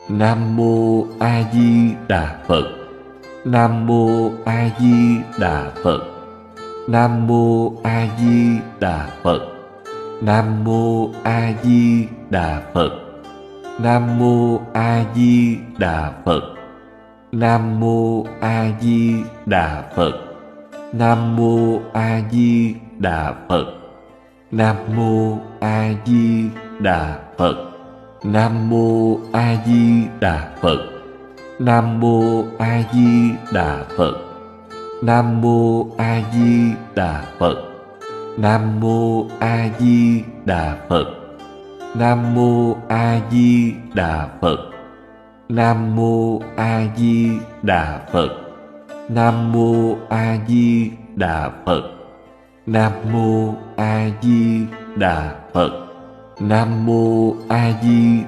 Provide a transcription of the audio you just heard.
Nam Mô A Di Đà Phật. Nam Mô A Di Đà Phật. Nam Mô A Di Đà Phật. Nam Mô A Di Đà Phật. Nam Mô A Di Đà Phật. Nam Mô A Di Đà Phật. Nam Mô A Di Đà Phật. Nam Mô A Di Đà Phật. Nam Mô A Di Đà Phật. Nam Mô A Di Đà Phật. Nam Mô A Di Đà Phật. Nam Mô A Di Đà Phật. Nam Mô A Di Đà Phật. Nam Mô A Di Đà Phật. Nam Mô A Di Đà Phật. Nam Mô A Di Đà Phật. Nam Mô A Di